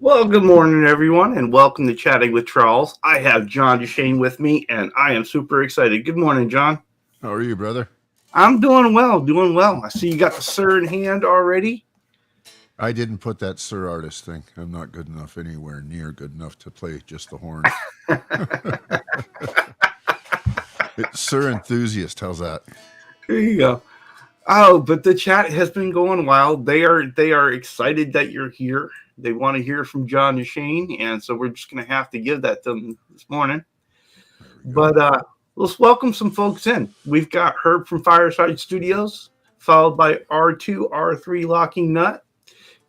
Well, good morning, everyone, and welcome to Chatting with Charles. I have John Deschain with me, and I am super excited. Good morning, John. How are you, brother? I'm doing well, doing well. I see you got the sir in hand already. I didn't put that Sir Artist thing. I'm not good enough, anywhere near good enough to play just the horns. It's Sir Enthusiast, how's that? There you go. Oh, but the chat has been going wild. They are excited that you're here. They want to hear from John Deschain, and so we're just going to have to give that to them this morning. There we go. But let's welcome some folks in. We've got Herb from Fireside Studios, followed by R2, R3 Locking Nut,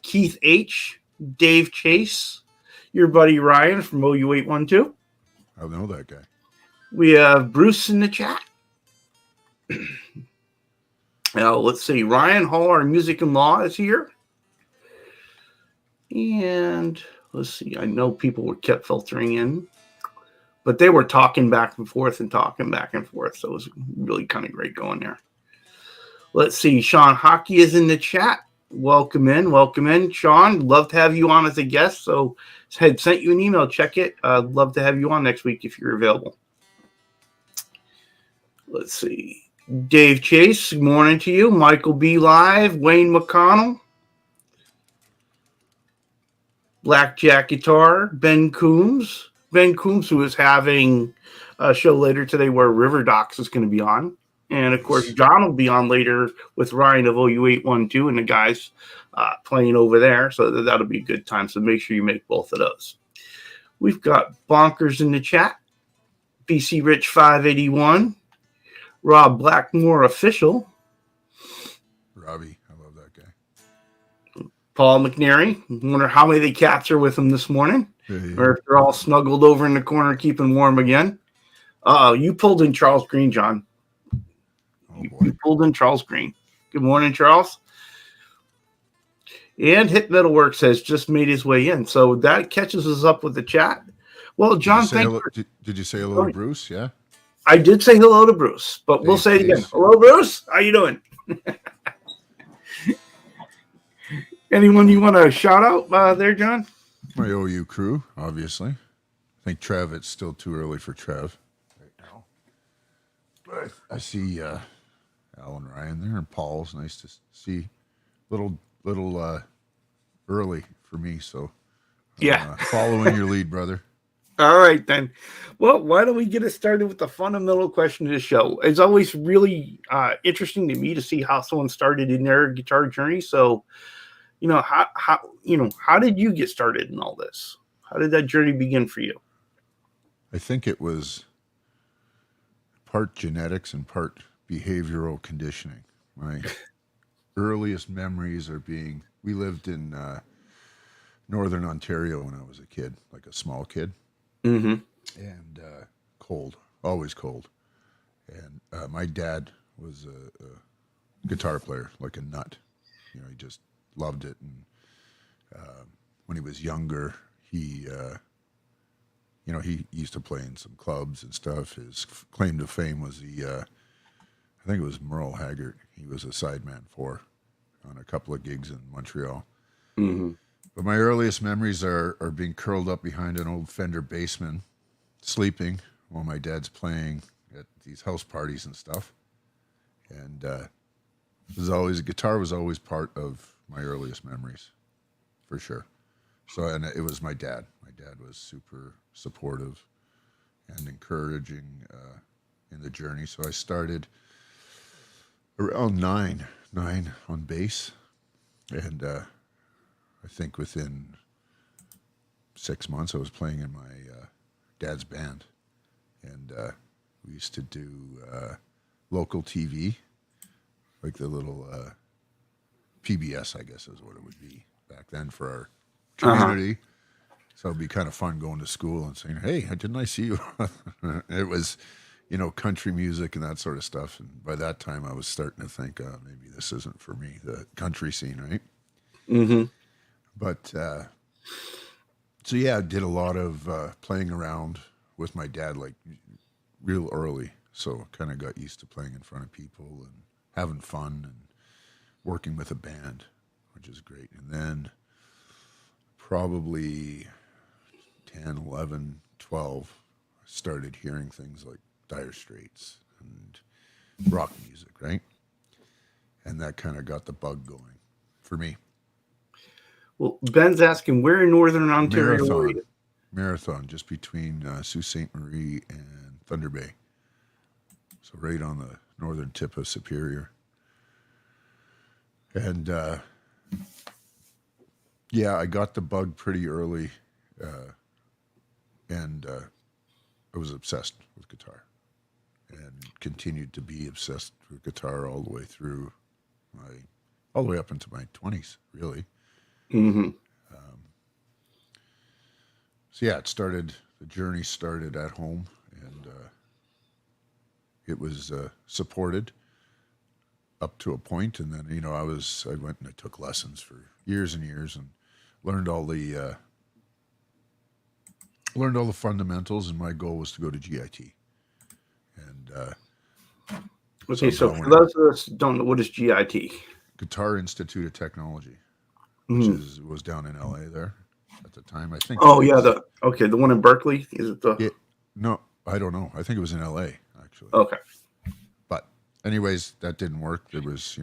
Keith H, Dave Chase, your buddy Ryan from OU812. I know that guy. We have Bruce in the chat. Now, let's see. Ryan Hall, our music and law, is here. And let's see. I know people were kept filtering in, but they were talking back and forth and talking back and forth. So it was really kind of great going there. Let's see. Sean Hockey is in the chat. Welcome in. Welcome in. Sean, love to have you on as a guest. So had sent you an email. Check it. Love to have you on next week if you're available. Let's see. Dave Chase, good morning to you. Michael B. Live. Wayne McConnell. Blackjack Guitar. Ben Coombs. Ben Coombs, who is having a show later today where River Docs is going to be on. And, of course, John will be on later with Ryan of OU812 and the guys playing over there. So that'll be a good time. So make sure you make both of those. We've got Bonkers in the chat. BC Rich 581. Rob Blackmore Official. Robbie, I love that guy. Paul McNary. Wonder how many cats are with him this morning. Yeah. Or if they're all snuggled over in the corner keeping warm again. You pulled in Charles Green, John. Oh, boy. You pulled in Charles Green. Good morning, Charles. And Hit Metalworks has just made his way in. So that catches us up with the chat. Well, John, Did you say hello to Bruce? Yeah. I did say hello to Bruce, but we'll say it again. Hello, Bruce. How you doing? Anyone you want to shout out there, John? My OU crew, obviously. I think Trev, it's still too early for Trev right now. But I see Al and Ryan there, and Paul's nice to see. Little early for me, so yeah. Following your lead, brother. All right, then. Well, why don't we get it started with the fundamental question of the show? It's always really interesting to me to see how someone started in their guitar journey. So, how did you get started in all this? How did that journey begin for you? I think it was part genetics and part behavioral conditioning. My earliest memories are we lived in northern Ontario when I was a kid, like a small kid. Mm-hmm. And cold, always cold. And my dad was a guitar player, like a nut. He just loved it. And when he was younger, he used to play in some clubs and stuff. His claim to fame was I think it was Merle Haggard. He was a sideman for on a couple of gigs in Montreal. Mm-hmm. But my earliest memories are being curled up behind an old Fender Bassman, sleeping while my dad's playing at these house parties and stuff. And guitar was always part of my earliest memories, for sure. So, and it was my dad. My dad was super supportive and encouraging in the journey. So I started around nine on bass, and I think within 6 months I was playing in my dad's band, and we used to do local TV, like the little PBS, I guess is what it would be back then for our community. Uh-huh. So it'd be kind of fun going to school and saying, "Hey, didn't I see you?" It was, country music and that sort of stuff. And by that time, I was starting to think, maybe this isn't for me, the country scene, right? Mm-hmm. But so yeah, I did a lot of playing around with my dad, like real early. So kind of got used to playing in front of people and having fun and working with a band, which is great. And then probably 10, 11, 12, I started hearing things like Dire Straits and rock music, right? And that kind of got the bug going for me. Well, Ben's asking, where in Northern Ontario are Marathon, you? Marathon, just between Sault Ste. Marie and Thunder Bay. So right on the northern tip of Superior. And yeah, I got the bug pretty early, and I was obsessed with guitar, and continued to be obsessed with guitar all the way through all the way up into my 20s, really. Mm-hmm. So yeah, the journey started at home, and it was supported up to a point, and then I went and I took lessons for years and years, and learned all the fundamentals, and my goal was to go to GIT. And Okay, so somehow for when I those of us who don't know, what is GIT? Guitar Institute of Technology, which Mm. was down in LA there at the time. I think Oh yeah, it's the one in Berkeley. Is it the? it. No, I don't know. I think it was in LA actually. Okay. But anyways, that didn't work. There was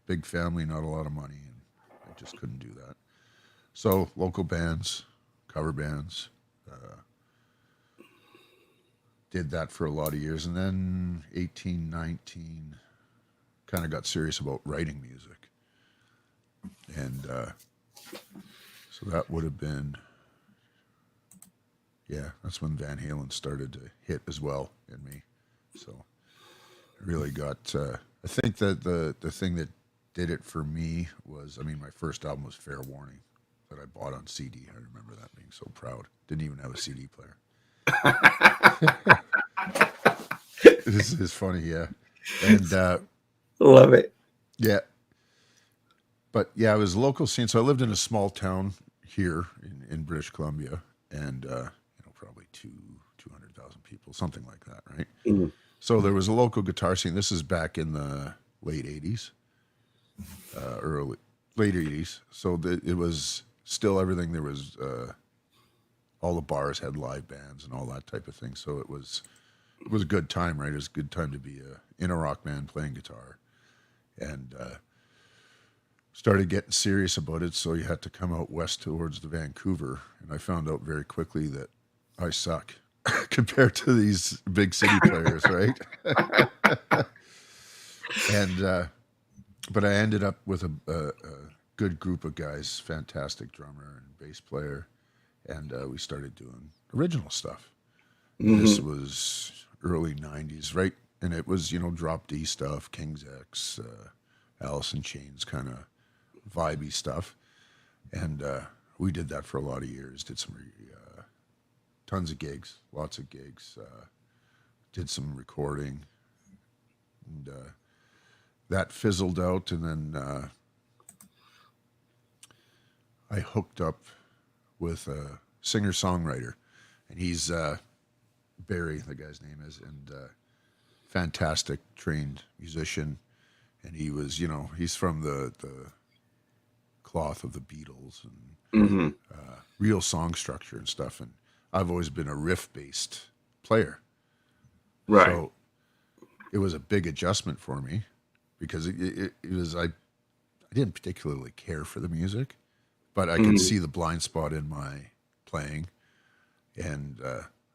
big family, not a lot of money, and I just couldn't do that. So local bands, cover bands, did that for a lot of years, and then 18, 19, kind of got serious about writing music, and so that would have been, yeah, that's when Van Halen started to hit as well in me. So I really got. I think that the thing that did it for me was, my first album was Fair Warning, that I bought on CD. I remember that, being so proud. Didn't even have a CD player. This is funny, yeah. And Love it. yeah, but yeah, I was a local scene. So I lived in a small town here in British Columbia, and probably 200,000 people, something like that, right? Mm. So there was a local guitar scene. This is back in the late '80s, early late '80s. So it was still everything. There was all the bars had live bands and all that type of thing. So it was a good time, right? It was a good time to be in a rock band playing guitar, and started getting serious about it. So you had to come out west towards the Vancouver, and I found out very quickly that I suck compared to these big city players, right? And but I ended up with a good group of guys, fantastic drummer and bass player, and we started doing original stuff. And this Mm-hmm. was early '90s, right? And it was drop D stuff, King's X, Alice in Chains kind of vibey stuff, and we did that for a lot of years. Did some tons of gigs, lots of gigs. Did some recording, and that fizzled out. And then I hooked up with a singer songwriter, and he's Barry, the guy's name is, and fantastic trained musician. And he was, he's from the cloth of the Beatles, and Mm-hmm. real song structure and stuff. And I've always been a riff based player. Right. So it was a big adjustment for me, because it was, I didn't particularly care for the music, but I could Mm-hmm. see the blind spot in my playing. And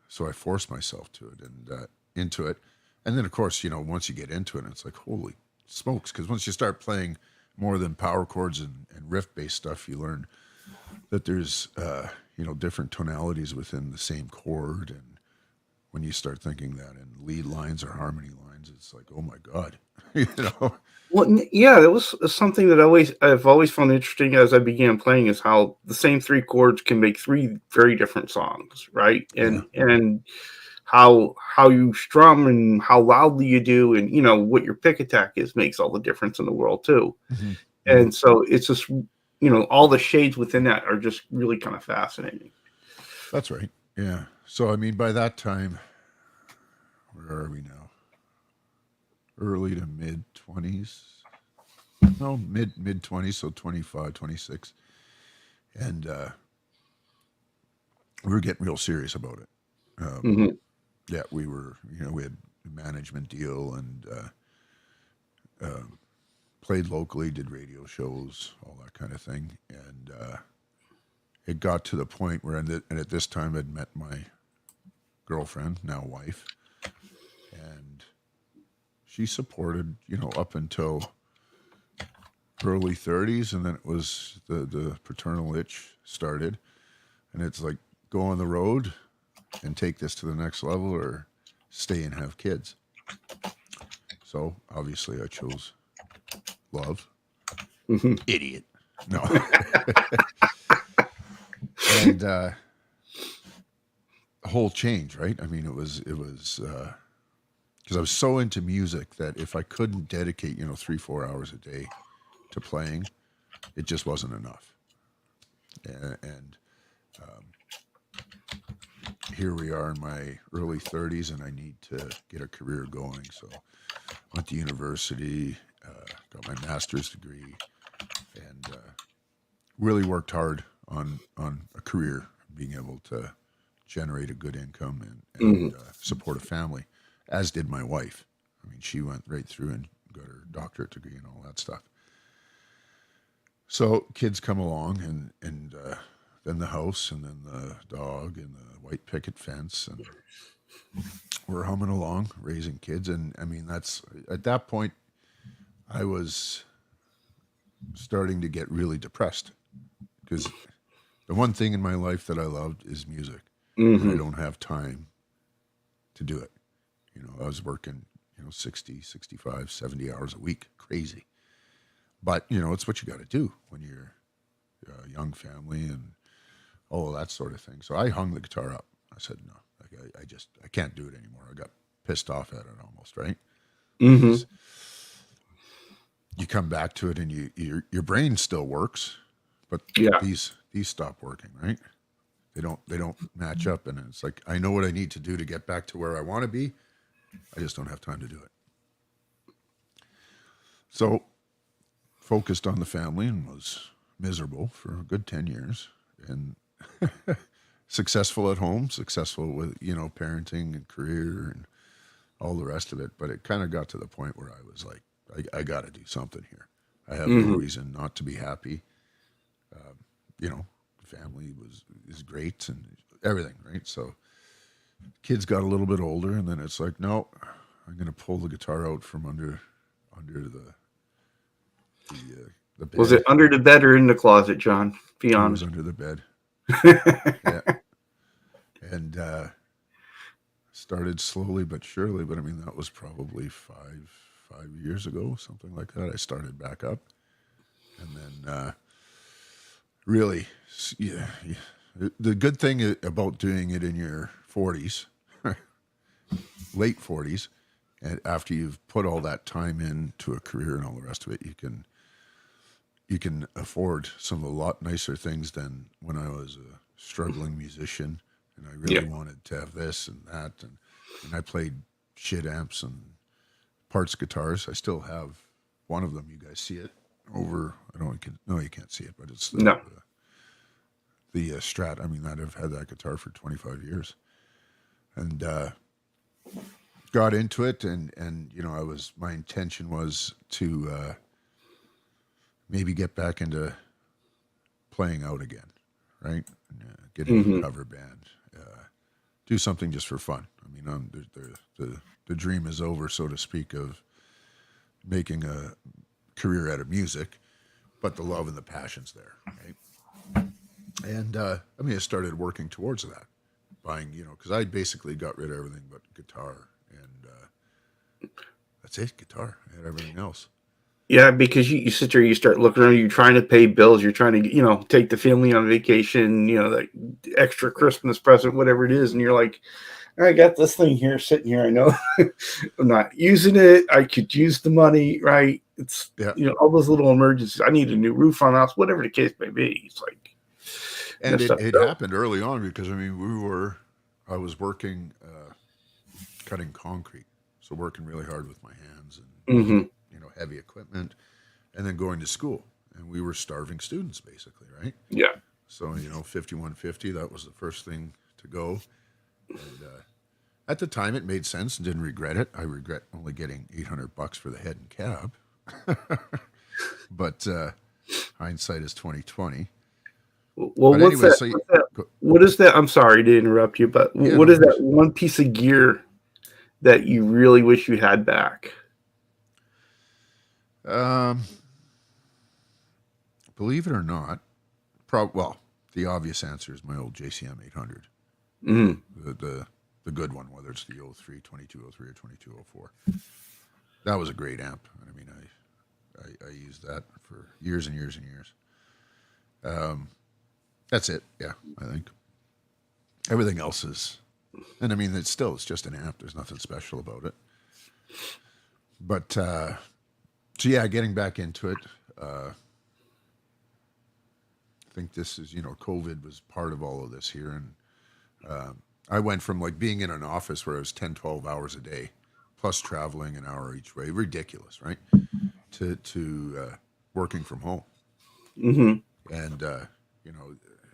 so I forced myself to it, and into it. And then, of course, once you get into it, it's like, holy smokes. Because once you start playing more than power chords and riff based stuff, you learn that there's different tonalities within the same chord. And when you start thinking that in lead lines or harmony lines, it's like, oh my god. you know Well, yeah, that was something that I've always found interesting as I began playing, is how the same three chords can make three very different songs, right? yeah. And how you strum and how loudly you do, and what your pick attack is, makes all the difference in the world too. Hmm. Hmm. And so it's just all the shades within that are just really kind of fascinating. That's right. Yeah. So by that time, where are we now? Early to mid 20s. No, mid 20s, so 25, 26. And we were getting real serious about it. Mm-hmm. Yeah, we were, we had a management deal and played locally, did radio shows, all that kind of thing. And it got to the point where, and at this time, I'd met my girlfriend, now wife, and she supported, up until early 30s, and then it was the paternal itch started, and it's like, go on the road and take this to the next level or stay and have kids. So obviously I chose love. Mm-hmm. Idiot. No. And a whole change, right? I mean, it was because I was so into music that if I couldn't dedicate, 3-4 hours a day to playing, it just wasn't enough. And here we are in my early 30s, and I need to get a career going. So went to university, got my master's degree, and really worked hard on a career, being able to generate a good income Mm-hmm. and support a family, as did my wife. I mean, she went right through and got her doctorate degree and all that stuff. So kids come along, and then the house, and then the dog, and the white picket fence, and we're humming along, raising kids. And I mean, that's at that point, I was starting to get really depressed because the one thing in my life that I loved is music, and I Mm-hmm. don't have time to do it. I was working, 60, 65, 70 hours a week, crazy. But, it's what you got to do when you're a young family and all of that sort of thing. So I hung the guitar up. I said, no, like, I can't do it anymore. I got pissed off at it almost, right? Mm-hmm. Because you come back to it and your brain still works, but Yeah. these stop working, right? They don't match up, and it's like, I know what I need to do to get back to where I want to be. I just don't have time to do it. So focused on the family and was miserable for a good 10 years, and successful at home, successful with, parenting and career and all the rest of it. But it kind of got to the point where I was like, I got to do something here. I have no Mm-hmm. reason not to be happy. You know, family is great and everything, right? So kids got a little bit older, and then it's like, no, I'm going to pull the guitar out from under the Was bed. it under the bed or in the closet, John? Be It was honest. under the bed. Yeah, and started slowly but surely. But I mean, that was probably five years ago, something like that. I started back up, and then really, yeah, yeah. The good thing about doing it in your 40s, late 40s, and after you've put all that time into a career and all the rest of it, you can afford some of a lot nicer things than when I was a struggling musician and I Yeah. really wanted to have this and that, and I played shit amps and parts guitars. I still have one of them. You guys see it over. I don't. No, you can't see it, but it's the No. Strat. I mean, I've had that guitar for 25 years, and got into it, and my intention was to maybe get back into playing out again, right? And, get into a Mm-hmm. cover band, do something just for fun. I mean, the dream is over, so to speak, of making a career out of music, but the love and the passion's there, right? And I mean, I started working towards that, buying, because I basically got rid of everything but guitar, and that's it, guitar. I had everything else. Yeah, because you sit there, you start looking around, you're trying to pay bills, you're trying to, take the family on vacation, like extra Christmas present, whatever it is. And you're like, I got this thing here sitting here. I know I'm not using it. I could use the money, right? It's, Yeah, all those little emergencies. I need a new roof on the house, whatever the case may be. It's like, and messed it, up. it So, happened early on because I mean, I was working cutting concrete, so working really hard with my hands and mm-hmm. heavy equipment, and then going to school, and we were starving students basically, right? Yeah. So, 5150, that was the first thing to go. And at the time, it made sense and didn't regret it. I regret only getting $800 for the head and cab. But hindsight is 2020. Well, But what's anyway, that? so What is that? I'm sorry to interrupt you, but yeah, what no is that worries. one piece of gear that you really wish you had back? Um, Believe it or not, well, the obvious answer is my old JCM 800, Mm. the good one, whether it's the 03, 2203, or 2204. That was a great amp. I mean, I used that for years and years and years. That's it. Yeah, I think everything else is, and I mean, it's just an amp. There's nothing special about it. But so yeah, getting back into it. I think this is, COVID was part of all of this here, and I went from like being in an office where I was 10, 12 hours a day, plus traveling an hour each way, ridiculous, right? To working from home, Hmm. and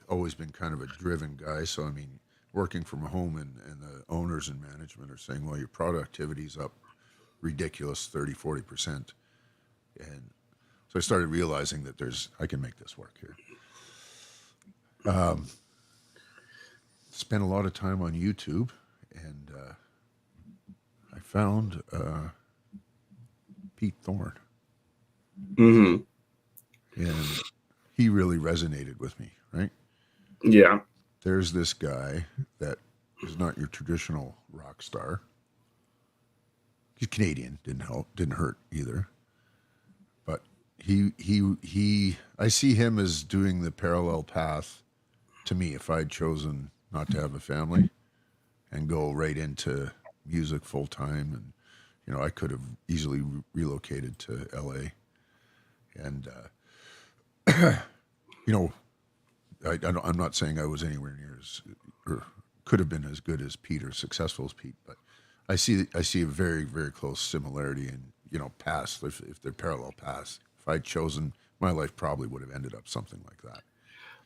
always been kind of a driven guy. So I mean, working from home, and the owners and management are saying, well, your productivity's up ridiculous 30, 40%, and so I started realizing that I can make this work here. Spent a lot of time on YouTube, and I found Pete Thorne, Hmm. and he really resonated with me. Right? Yeah. There's this guy that is not your traditional rock star. He's Canadian, didn't hurt either. But I see him as doing the parallel path to me. If I'd chosen not to have a family and go right into music full time, and I could have easily relocated to LA, and you know I'm not saying I was anywhere near as, or could have been as good as Pete or successful as Pete, but I see a very, very close similarity in paths. If they're parallel paths, if I'd chosen, my life probably would have ended up something like that.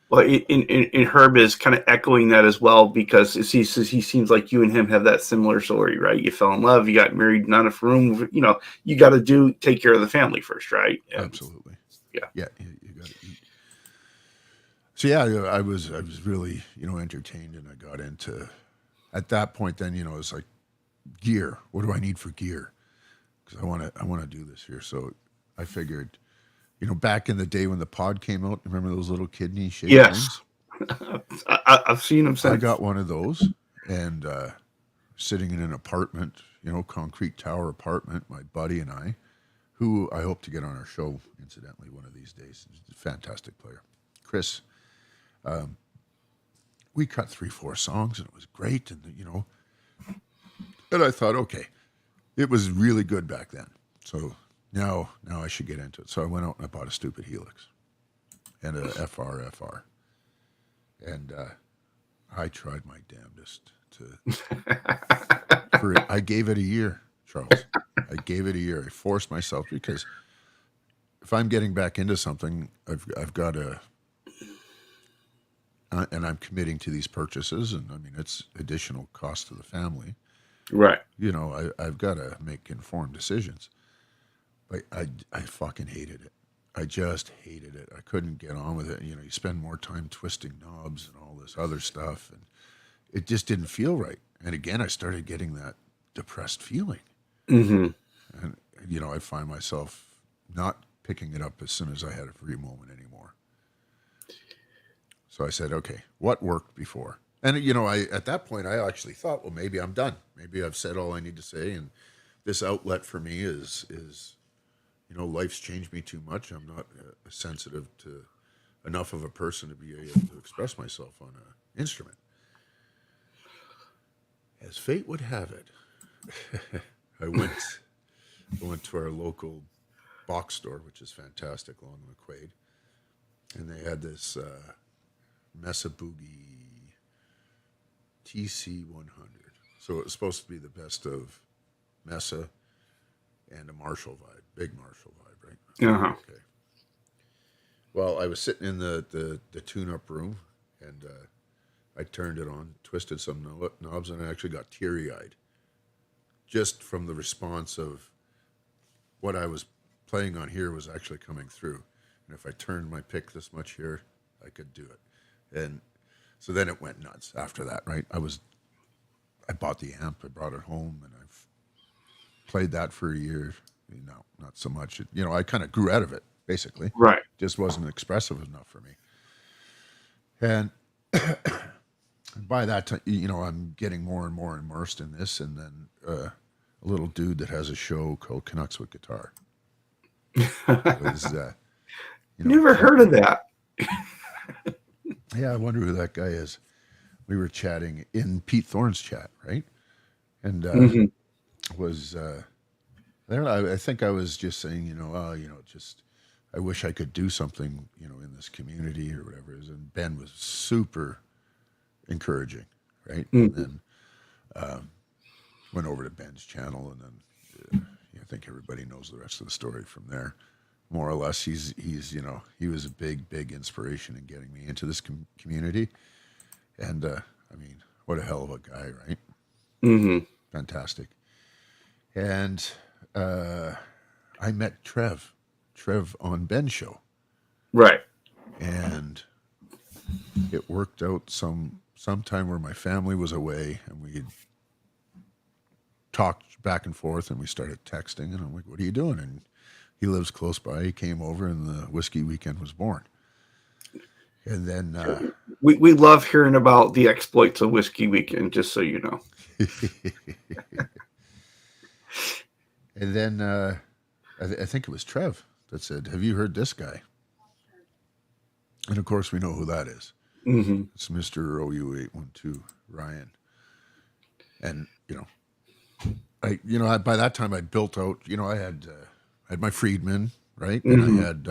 Well, in Herb is kind of echoing that as well because he says he seems like you and him have that similar story, right? You fell in love, you got married, not enough room. You got to take care of the family first, right? And Absolutely, yeah, yeah. You got to eat. So yeah, I was really entertained, and I got into at that point. Then it's like gear. What do I need for gear? Because I want to do this here. So I figured, back in the day when the pod came out, remember those little kidney shaped yes, things? I've seen him I since. got one of those, and sitting in an apartment, concrete tower apartment, my buddy and I, who I hope to get on our show, incidentally, one of these days. He's a fantastic player. Chris, we cut 3, 4 songs, and it was great. And I thought, okay, it was really good back then. So now I should get into it. So I went out and I bought a stupid Helix and a FR, and I tried my damnedest to. I gave it a year, Charles. I gave it a year. I forced myself because if I'm getting back into something, I've got to, and I'm committing to these purchases, and I mean it's additional cost to the family. Right. I've got to make informed decisions. But I fucking hated it. I just hated it. I couldn't get on with it. You spend more time twisting knobs and all this other stuff, and it just didn't feel right. And again, I started getting that depressed feeling, Hmm. and I find myself not picking it up as soon as I had a free moment anymore. So I said, okay, what worked before? And I at that point I actually thought, well, maybe I'm done. Maybe I've said all I need to say, and this outlet for me is life's changed me too much. I'm not sensitive to enough of a person to be able to express myself on an instrument. As fate would have it, I went to our local box store, which is fantastic along McQuaid, and they had this Mesa Boogie TC 100. So it was supposed to be the best of Mesa and a Marshall vibe, big Marshall vibe, right? Uh-huh. Okay. Well, I was sitting in the tune-up room, and I turned it on, twisted some knobs, and I actually got teary-eyed just from the response of what I was playing on here was actually coming through. And if I turned my pick this much here, I could do it. And so then it went nuts after that, right? I bought the amp, I brought it home, and I've played that for a year. No, not so much. I kind of grew out of it, basically. Right. Just wasn't expressive enough for me. And by that time, I'm getting more and more immersed in this. And then a little dude that has a show called Canucks with Guitar. Was, Never heard of that. Yeah, I wonder who that guy is. We were chatting in Pete Thorne's chat, right? And was I think I was just saying, just I wish I could do something, in this community or whatever it is. And Ben was super encouraging, right? And then went over to Ben's channel, and then I think everybody knows the rest of the story from there. More or less, he was a big inspiration in getting me into this community. And I mean, what a hell of a guy, right? Mm-hmm. Fantastic. And I met Trev on Ben's show. Right. And it worked out sometime where my family was away, and we talked back and forth, and we started texting, and I'm like, what are you doing? And he lives close by. He came over, and the Whisky Weekend was born. And then we love hearing about the exploits of Whisky Weekend, just so you know. And then I think it was Trev that said, have you heard this guy? And of course, we know who that is. Mm-hmm. It's Mr. OU812, Ryan. And, by that time I'd built out, I had my Friedman, right? Mm-hmm. And I had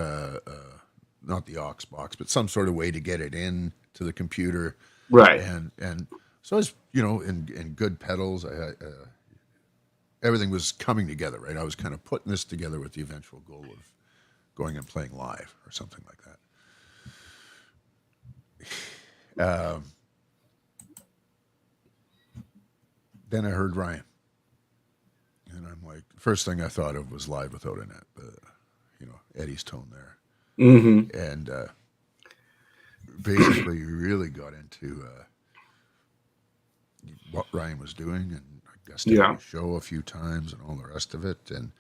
not the aux box, but some sort of way to get it in to the computer. Right. And so I was, in good pedals. I had, everything was coming together, right? I was kind of putting this together with the eventual goal of going and playing live or something like that. Then I heard Ryan, and I'm like, first thing I thought of was Live Without a Net, Eddie's tone there. Mm-hmm. And basically really got into what Ryan was doing, and I guessed on the show a few times and all the rest of it. And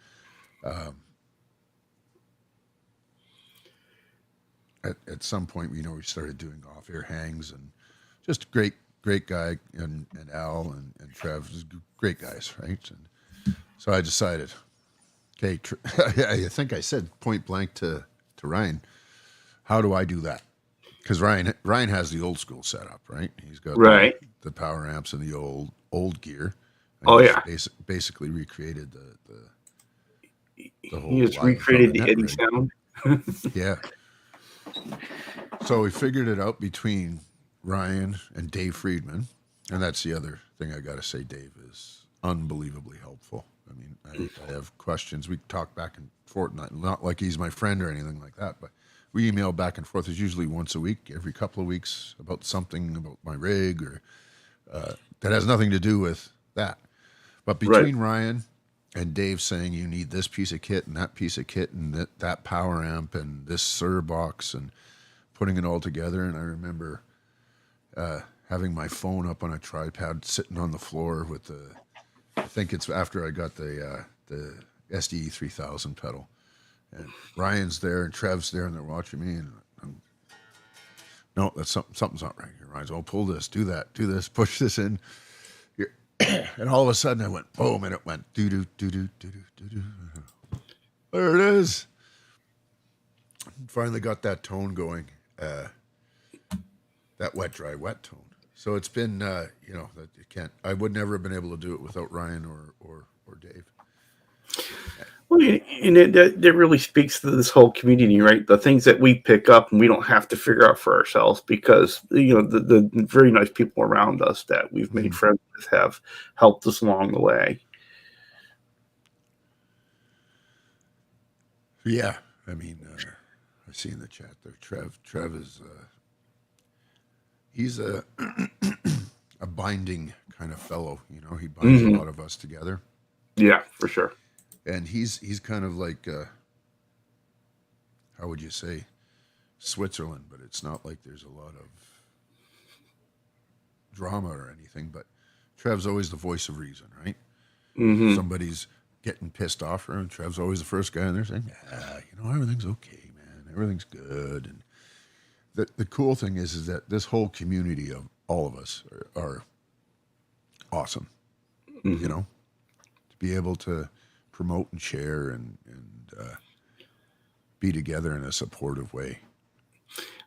at some point, we started doing off-air hangs, and just great guy, and Al and Trev, great guys, right? And so I decided, okay, I think I said point blank to Ryan, how do I do that? Because Ryan has the old school setup, right? He's got the power amps and the old gear. And basically recreated the whole. He has recreated the Eddie rig. sound. Yeah. So we figured it out between Ryan and Dave Friedman, and that's the other thing I got to say. Dave is unbelievably helpful. I mean, I have questions. We talk back and forth, not like he's my friend or anything like that, but we email back and forth. It's usually once a week, every couple of weeks, about something about my rig or that has nothing to do with that. But between Ryan and Dave saying you need this piece of kit and that piece of kit and that power amp and this Sir box and putting it all together, and I remember having my phone up on a tripod sitting on the floor with I think it's after I got the SDE 3000 pedal, and Ryan's there and Trev's there and they're watching me, and no, that's something's not right here. Ryan's, pull this, do that, do this, push this in. And all of a sudden I went boom, and it went do do do do do do do. There it is. Finally got that tone going, that wet dry wet tone. So it's been that you can't. I would never have been able to do it without Ryan or Dave. Well, and that really speaks to this whole community, right? The things that we pick up and we don't have to figure out for ourselves, because the very nice people around us that we've made friends with have helped us along the way. Yeah, I mean, I see in the chat there. Trev is he's a a binding kind of fellow. You know, he binds a Hmm. lot of us together, Yeah, for sure. and he's kind of like how would you say Switzerland, but it's not like there's a lot of drama or anything. But Trev's always the voice of reason, right? Hmm. Somebody's getting pissed off her, and Trev's always the first guy in there saying, everything's okay, man, everything's good. And the cool thing is that this whole community of all of us are awesome. You Hmm. know, to be able to promote and share and be together in a supportive way.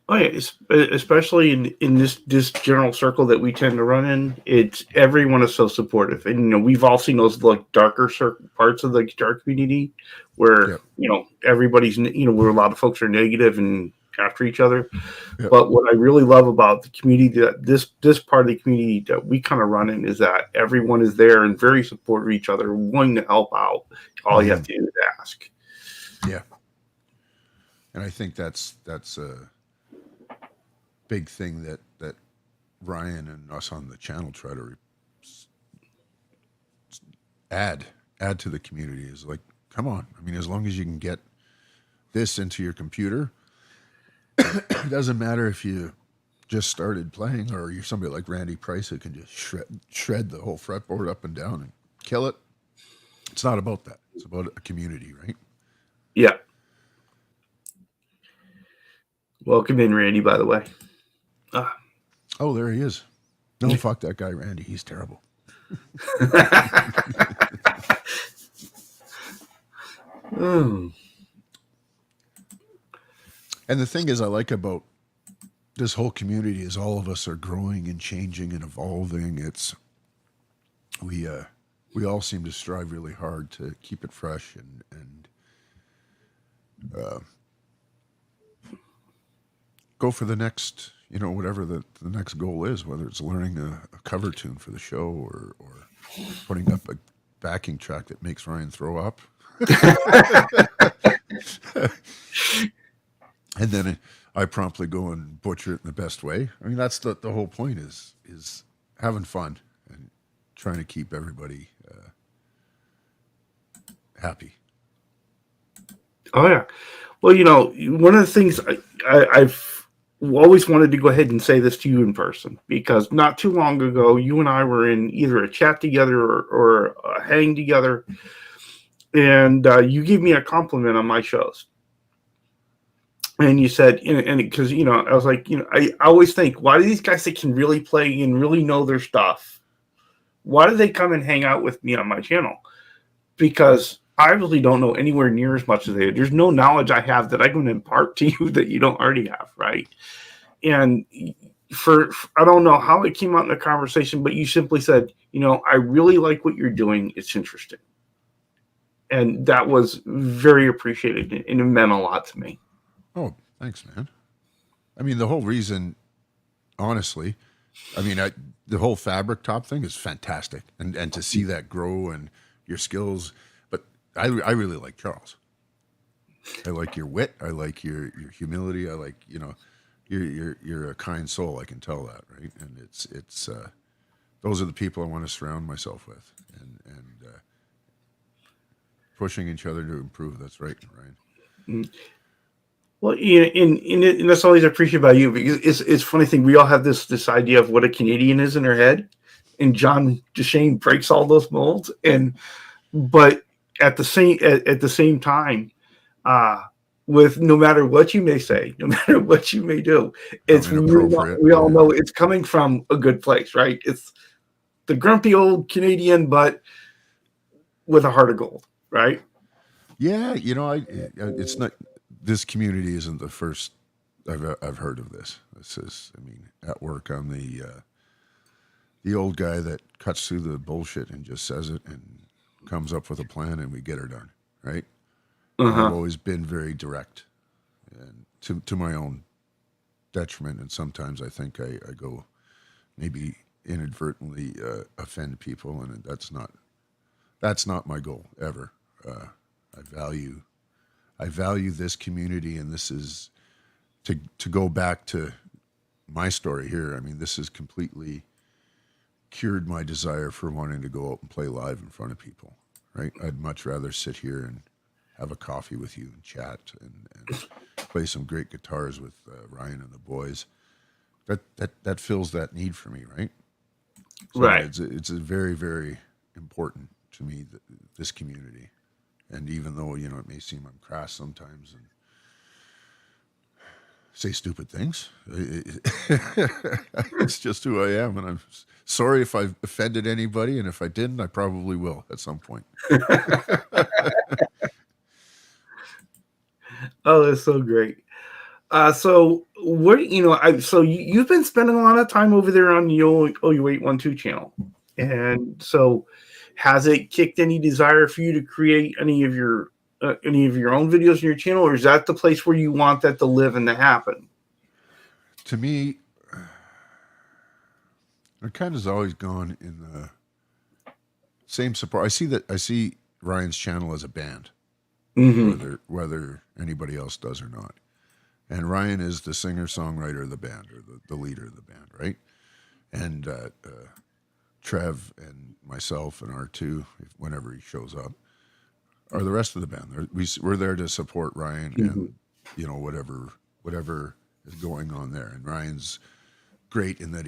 Oh yeah, especially in this general circle that we tend to run in, it's everyone is so supportive, and we've all seen those like darker parts of the guitar community where Yep. everybody's where a lot of folks are negative and after each other. Yep. But what I really love about the community that this part of the community that we kind of run in is that everyone is there and very supportive of each other, wanting to help out. All you Mm-hmm. have to do is ask. Yeah. And I think that's a big thing that Ryan and us on the channel try to add add to the community is like, come on. I mean, as long as you can get this into your computer, it doesn't matter if you just started playing or you're somebody like Randy Price who can just shred the whole fretboard up and down and kill it. It's not about that. It's about a community, right? Yeah. Welcome in, Randy, by the way. Ah. Oh, there he is. No, fuck that guy, Randy. He's terrible. Mm. And the thing is, I like about this whole community is all of us are growing and changing and evolving. It's we all seem to strive really hard to keep it fresh and go for the next, whatever the next goal is, whether it's learning a cover tune for the show or putting up a backing track that makes Ryan throw up. And then I promptly go and butcher it in the best way. I mean, that's the whole point is having fun and trying to keep everybody happy. Oh yeah. Well, one of the things I've always wanted to go ahead and say this to you in person because not too long ago, you and I were in either a chat together or a hang together, and you gave me a compliment on my shows. And you said, and because I was like, I always think, why do these guys that can really play and really know their stuff, why do they come and hang out with me on my channel? Because I really don't know anywhere near as much as they do. There's no knowledge I have that I can impart to you that you don't already have, right? And I don't know how it came out in the conversation, but you simply said, I really like what you're doing. It's interesting. And that was very appreciated and it meant a lot to me. Oh, thanks, man. I mean, the whole reason, honestly, the whole fabric top thing is fantastic, and to see that grow and your skills. But I really like Charles. I like your wit. I like your humility. I like you're a kind soul. I can tell that, right? And it's those are the people I want to surround myself with, and pushing each other to improve. That's right, Ryan. Mm. Well, and that's always I appreciate about you because it's a funny thing. We all have this idea of what a Canadian is in our head, and John Deschain breaks all those molds. But at the same time, uh, with no matter what you may say, no matter what you may do, How it's inappropriate. we all Yeah. know it's coming from a good place, right? It's the grumpy old Canadian, but with a heart of gold, right? Yeah, it's not. This community isn't the first I've heard of this. This is, I mean, at work, I'm the old guy that cuts through the bullshit and just says it and comes up with a plan and we get her done, right? Uh And I've huh. always been very direct and to my own detriment. And sometimes I think I go maybe inadvertently offend people, and that's not my goal ever. I value I value this community, and this is to go back to my story here. I mean, this has completely cured my desire for wanting to go out and play live in front of people, right? I'd much rather sit here and have a coffee with you and chat and play some great guitars with Ryan and the boys. That fills that need for me, right? So Right. it's a very, very important to me, this community. And even though, you know, it may seem I'm crass sometimes and say stupid things, it's just who I am. And I'm sorry if I've offended anybody. And if I didn't, I probably will at some point. Oh, that's so great. So what you've been spending a lot of time over there on the OU812 channel, and so has it kicked any desire for you to create any of your own videos on your channel, or is that the place where you want that to live and to happen? To me, it kind of has always gone in the same support. I see Ryan's channel as a band, whether anybody else does or not. And Ryan is the singer-songwriter of the band, or the leader of the band, right? And Trev and myself and R2, whenever he shows up, are the rest of the band. We're there to support Ryan and, you know, whatever is going on there. And Ryan's great in that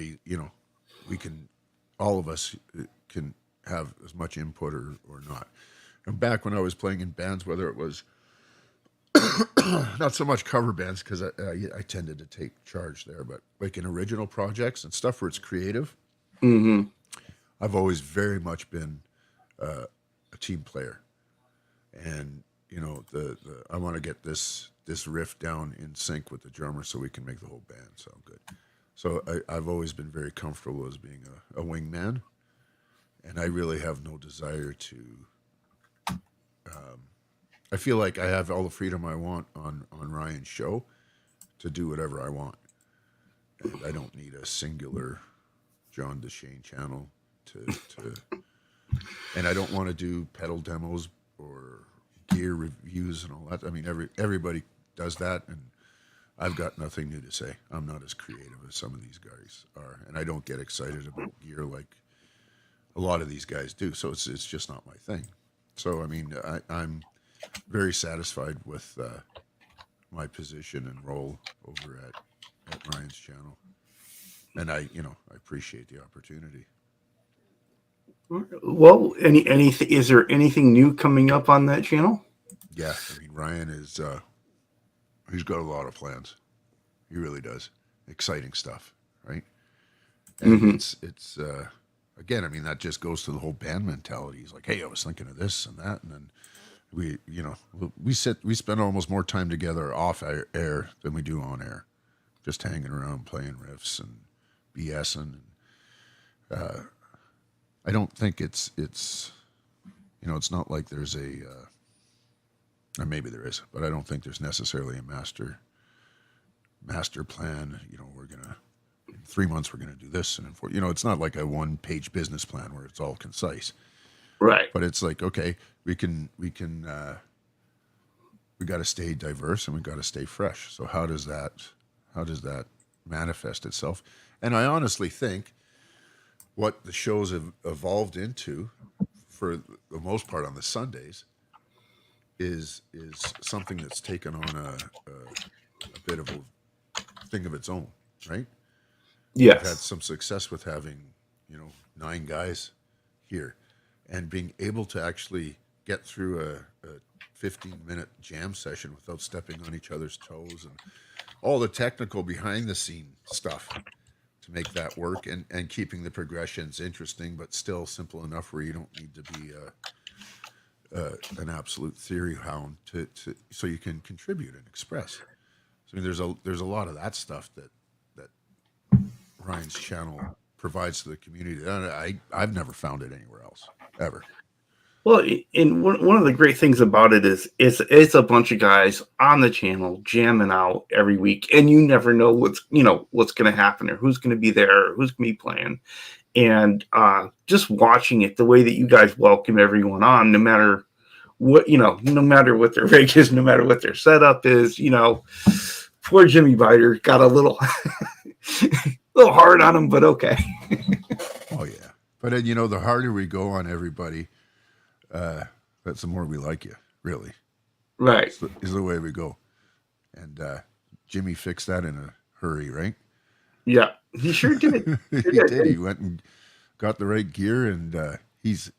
all of us can have as much input or not. And back when I was playing in bands, whether it was not so much cover bands, because I tended to take charge there, but like in original projects and stuff where it's creative, I've always very much been a team player. And, you know, I want to get this riff down in sync with the drummer so we can make the whole band sound good. So I've always been very comfortable as being a wingman, and I really have no desire to. I feel like I have all the freedom I want on Ryan's show to do whatever I want. And I don't need a singular John Deschain channel to and I don't want to do pedal demos or gear reviews and all that. I mean, everybody does that, and I've got nothing new to say. I'm not as creative as some of these guys are, and I don't get excited about gear like a lot of these guys do. So it's just not my thing. So I mean, I'm very satisfied with my position and role over at Ryan's channel, and I appreciate the opportunity. Well, is there anything new coming up on that channel? Yeah, I mean, Ryan is he's got a lot of plans. He really does. Exciting stuff, right? And it's again, I mean, that just goes to the whole band mentality. He's like, hey, I was thinking of this and that, and then we spend almost more time together off air than we do on air, just hanging around, playing riffs and BSing. And I don't think it's it's not like there's or maybe there is, but I don't think there's necessarily a master plan. You know, we're gonna in 3 months we're gonna do this, and in 4, it's not like a 1-page business plan where it's all concise. Right. But it's like, okay, we got to stay diverse and we got to stay fresh. So how does that manifest itself? And I honestly think what the shows have evolved into, for the most part on the Sundays, is something that's taken on a bit of a thing of its own, right? Yes. We've had some success with having 9 guys here, and being able to actually get through a 15-minute jam session without stepping on each other's toes, and all the technical behind-the-scene stuff to make that work, and keeping the progressions interesting but still simple enough where you don't need to be an absolute theory hound so you can contribute and express. So I mean, there's a lot of that stuff that Ryan's channel provides to the community. I've never found it anywhere else, ever. Well, and one of the great things about it is it's a bunch of guys on the channel jamming out every week, and you never know what's going to happen or who's going to be there or who's going to be playing. And just watching it, the way that you guys welcome everyone on, no matter no matter what their rig is, no matter what their setup is, poor Jimmy Biter got a little little hard on him, but okay. Oh yeah, but the harder we go on everybody, that's the more we like you. Really, Right. is the way we go. And Jimmy fixed that in a hurry, right? Yeah, he sure did. He Sure did. He went and got the right gear, and he's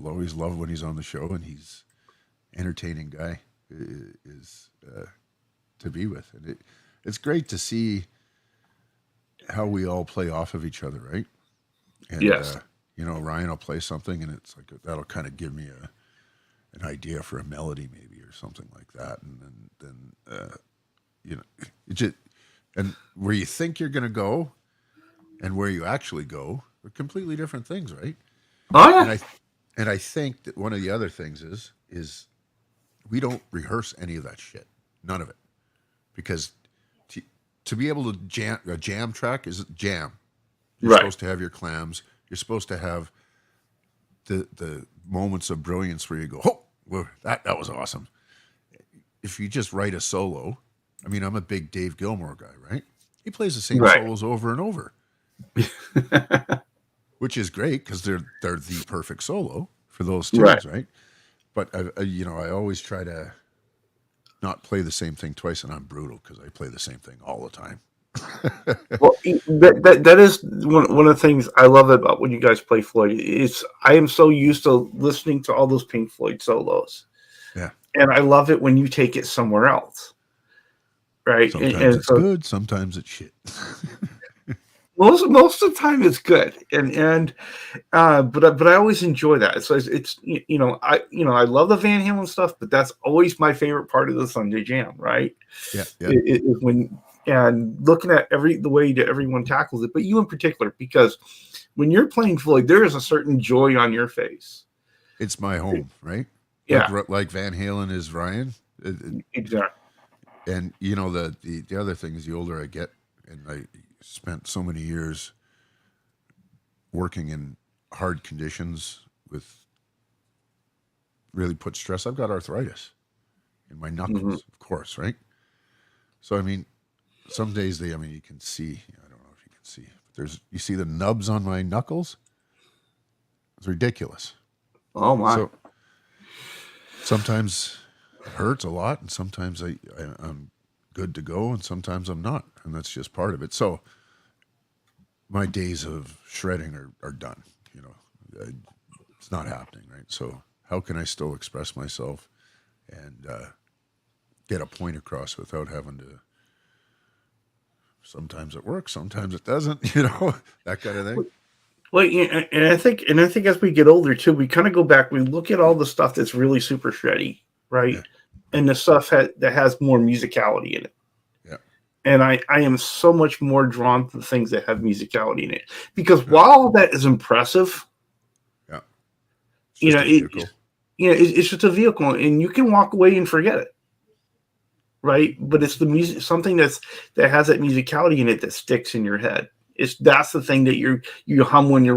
always loved when he's on the show, and he's entertaining guy is to be with, and it's great to see how we all play off of each other, right? And Yes. Ryan will play something, and it's like that'll kind of give me an idea for a melody, maybe, or something like that, and then it just, and where you think you're going to go, and where you actually go, are completely different things, right? Oh yeah. And I think that one of the other things is we don't rehearse any of that shit, none of it, because to be able to jam a jam track is jam. You're Right. supposed to have your clams. You're supposed to have the moments of brilliance where you go, oh, well, that was awesome. If you just write a solo, I mean, I'm a big Dave Gilmour guy, right? He plays the same Right. solos over and over, which is great because they're the perfect solo for those tunes, right? But I always try to not play the same thing twice, and I'm brutal because I play the same thing all the time. Well, that is one of the things I love about when you guys play Floyd. I am so used to listening to all those Pink Floyd solos. Yeah. And I love it when you take it somewhere else. Right. Sometimes it's good, sometimes it's shit. Most of the time it's good, but I always enjoy that. So it's I love the Van Halen stuff, but that's always my favorite part of the Sunday Jam, right? Yeah. It when and looking at the way that everyone tackles it, but you in particular, because when you're playing Floyd, there is a certain joy on your face. It's my home, right? Yeah, like Van Halen is Ryan. exactly. And the other thing is, the older I get, and I spent so many years working in hard conditions with really put stress. I've got arthritis in my knuckles, of course, right? So I mean, some days you can see. I don't know if you can see, but you see the nubs on my knuckles. It's ridiculous. Oh my! So sometimes it hurts a lot, and sometimes I'm good to go, and sometimes I'm not, and that's just part of it. So my days of shredding are done. It's not happening, right? So how can I still express myself and get a point across without having to? Sometimes it works, sometimes it doesn't. That kind of thing. Well, yeah, and I think as we get older too, we kind of go back. We look at all the stuff that's really super shreddy, right? Yeah. And the stuff that has more musicality in it. Yeah. And I am so much more drawn to the things that have musicality in it, because while that is impressive, yeah, it's just a vehicle, and you can walk away and forget it, right? But it's the music, something that has that musicality in it that sticks in your head. That's the thing that you hum when you're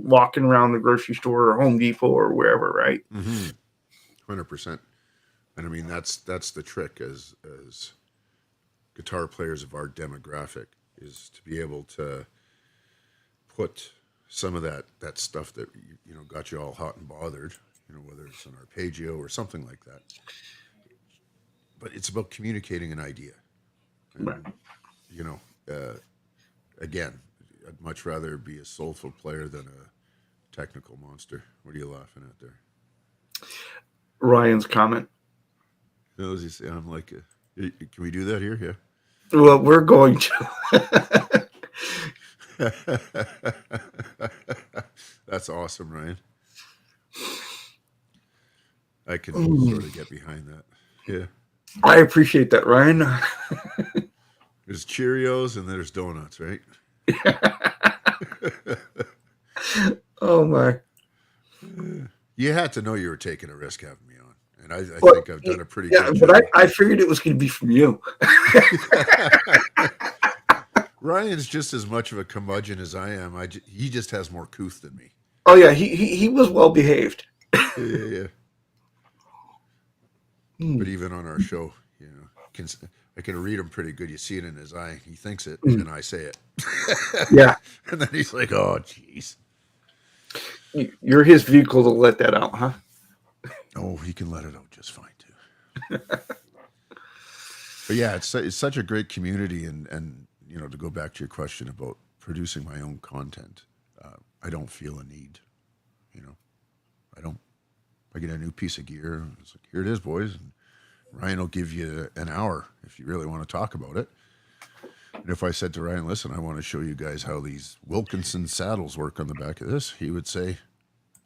walking around the grocery store or Home Depot or wherever, right? 100%. And I mean, that's the trick as guitar players of our demographic, is to be able to put some of that stuff that got you all hot and bothered, whether it's an arpeggio or something like that. But it's about communicating an idea. And, right. Again, I'd much rather be a soulful player than a technical monster. What are you laughing at there? Ryan's comment. As you say, I'm like, can we do that here? Yeah. Well, we're going to. That's awesome, Ryan. I can sort of get behind that. Yeah. I appreciate that, Ryan. There's Cheerios and there's donuts, right? Oh my! You had to know you were taking a risk having me on, and I think I've done a pretty good job. But I figured it was going to be from you. Ryan's just as much of a curmudgeon as I am. He just has more couth than me. Oh yeah, he was well behaved. Yeah. But even on our show, you know, I can read him pretty good. You see it in his eye. He thinks it, Mm. and I say it. Yeah, And then he's like, "Oh, jeez." you're his vehicle to let that out, huh? Oh, he can let it out just fine too. But yeah, it's such a great community, and you know, to go back to your question about producing my own content, I don't feel a need. You know, I don't. I get a new piece of gear. It's like, here it is, boys. And Ryan will give you an hour if you really want to talk about it. And if I said to Ryan, listen, I want to show you guys how these Wilkinson saddles work on the back of this, he would say,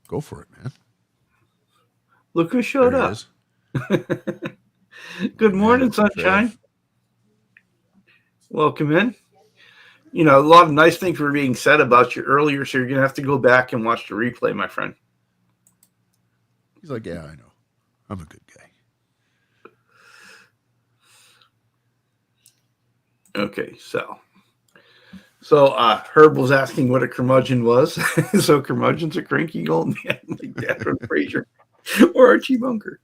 go for it, man. Look who showed There he up. is. Good My man, morning, sunshine. Trev. Welcome in. You know, a lot of nice things were being said about you earlier, so you're going to have to go back and watch the replay, my friend. He's like, yeah, I know. I'm a good guy. Okay, so Herb was asking what a curmudgeon was. So curmudgeon's a cranky old man like Dad Frazier or Archie Bunker.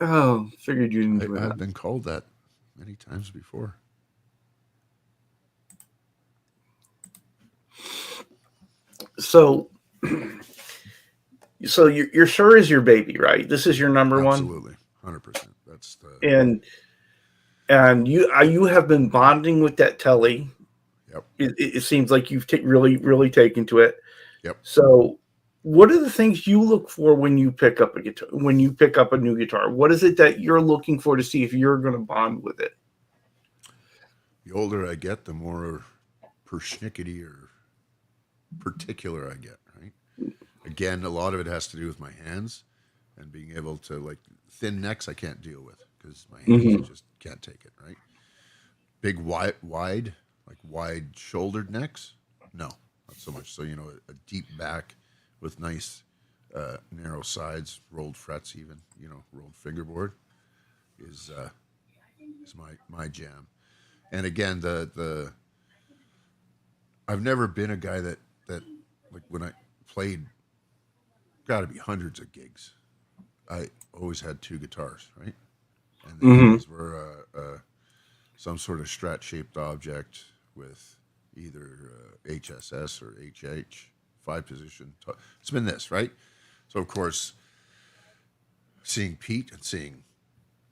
Oh, figured you'd enjoy that. I've been called that many times before. So, so your sure is your baby, right? This is your number one, Absolutely. 100%. That's the, and you have been bonding with that telly. yep. It seems like you've really taken to it. Yep. So, what are the things you look for when you pick up a guitar? When you pick up a new guitar, what is it that you're looking for to see if you're going to bond with it? The older I get, the more persnickety or particular I get, right? Again, a lot of it has to do with my hands and being able to, like, thin necks I can't deal with because my hands just can't take it, right? Big, wide, like wide shouldered necks, no, not so much. So, you know, a deep back with nice narrow sides, rolled frets, even, you know, rolled fingerboard is my jam. And again, the I've never been a guy that like when I played, got to be hundreds of gigs. I always had two guitars, right? And they always were some sort of strat shaped object with either HSS or HH, 5-position. It's been this, right? So, of course, seeing Pete and seeing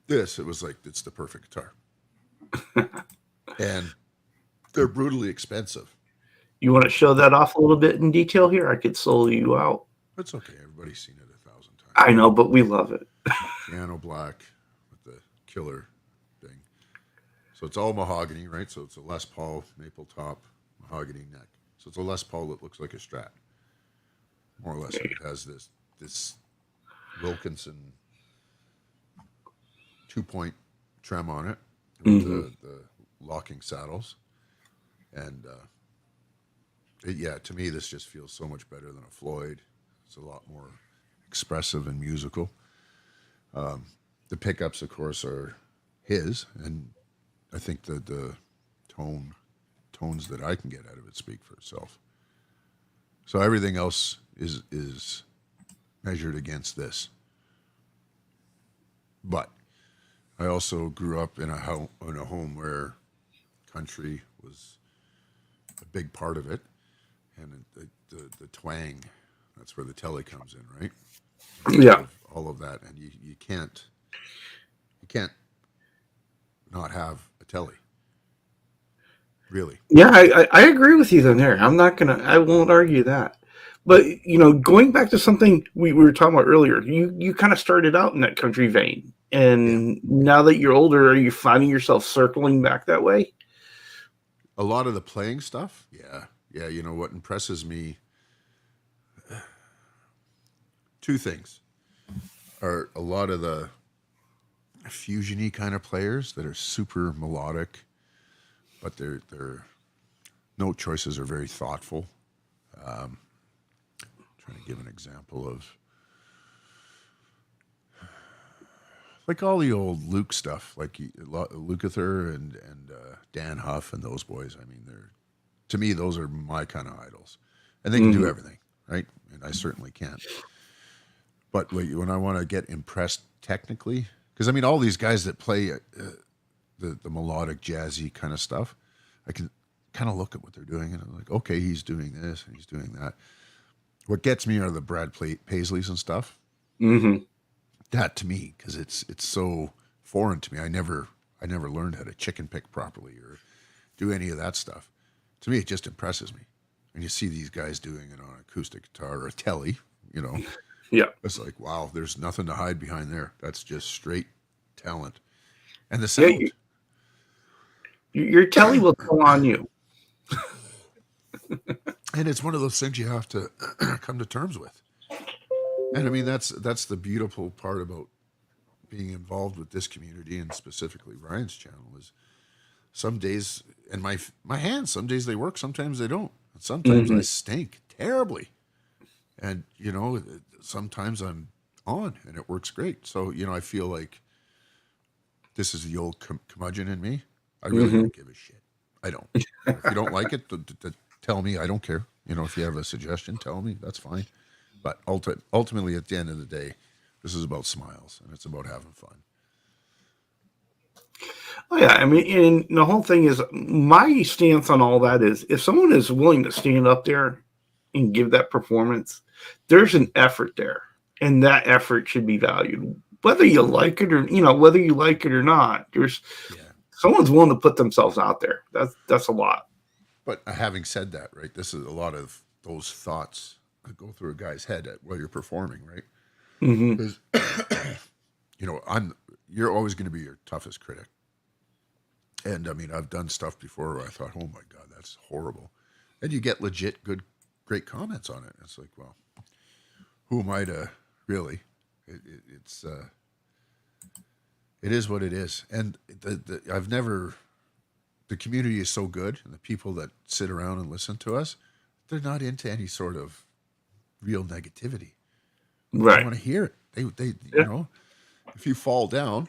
this, it was like, it's the perfect guitar. And they're brutally expensive. You want to show that off a little bit in detail here? I could solo you out. It's okay. Everybody's seen it 1,000 times. I know, but we love it. Piano black with the killer thing. So it's all mahogany, right? So it's a Les Paul maple top, mahogany neck. So it's a Les Paul that looks like a Strat, more or less. And it has this Wilkinson 2-point trem on it with the locking saddles, and yeah, to me this just feels so much better than a Floyd. It's a lot more expressive and musical. The pickups, of course, are his, and I think the tones that I can get out of it speak for itself. So everything else is measured against this. But I also grew up in a home where country was a big part of it, and the twang, that's where the telly comes in, right? Yeah. All of that, and you can't not have a telly. Really. Yeah, I agree with you then there. I won't argue that. But, you know, going back to something we were talking about earlier, you kind of started out in that country vein. And now that you're older, are you finding yourself circling back that way? A lot of the playing stuff, yeah. You know what impresses me? Two things are a lot of the fusiony kind of players that are super melodic, but their note choices are very thoughtful. Trying to give an example of like all the old Luke stuff, like Lukather and Dan Huff and those boys. I mean, to me those are my kind of idols, and they can do everything, right? And I certainly can't. But when I want to get impressed technically, Because I mean, all these guys that play the melodic, jazzy kind of stuff, I can kind of look at what they're doing, and I'm like, okay, he's doing this and he's doing that. What gets me are the Brad Paisleys and stuff. Mm-hmm. That to me, because it's so foreign to me. I never learned how to chicken pick properly or do any of that stuff. To me, it just impresses me. And you see these guys doing it on an acoustic guitar or a telly, you know. Yeah. It's like, wow, there's nothing to hide behind there. That's just straight talent. And the Yeah. sound. Your telly will tell on you. And it's one of those things you have to come to terms with. And I mean, that's the beautiful part about being involved with this community, and specifically Ryan's channel, is some days, and my hands, some days they work, sometimes they don't. And sometimes I stink terribly. And, you know, sometimes I'm on and it works great. So, you know, I feel like this is the old curmudgeon in me. I really don't give a shit. I don't. If you don't like it, tell me. I don't care. You know, if you have a suggestion, tell me. That's fine. But ultimately, at the end of the day, this is about smiles and it's about having fun. Oh yeah, I mean, and the whole thing is, my stance on all that is, if someone is willing to stand up there and give that performance, there's an effort there, and that effort should be valued, whether you like it or whether you like it or not. There's someone's willing to put themselves out there. That's a lot. But having said that, right, this is a lot of those thoughts that go through a guy's head while you're performing, right? Because you know, you're always going to be your toughest critic. And I mean, I've done stuff before where I thought, oh my God, that's horrible. And you get legit great comments on it. It's like, well, who am I to really? It is what it is. And the community is so good, and the people that sit around and listen to us, they're not into any sort of real negativity. Right. They want to hear it. They you know, if you fall down,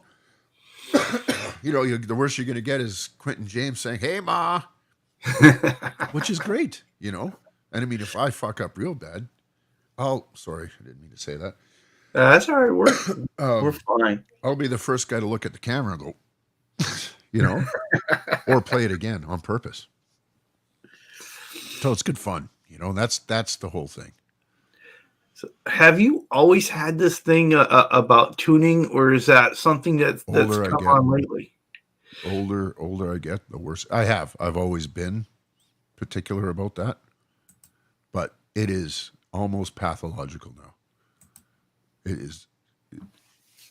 you know, the worst you're going to get is Quentin James saying, "Hey, Ma," which is great, you know. And I mean, if I fuck up real bad, sorry, I didn't mean to say that. That's all right. We're fine. I'll be the first guy to look at the camera and go, you know, or play it again on purpose. So it's good fun, you know. That's the whole thing. So have you always had this thing about tuning, or is that something that's come on lately? Older I get, the worse. I've always been particular about that, but it is almost pathological now. It is,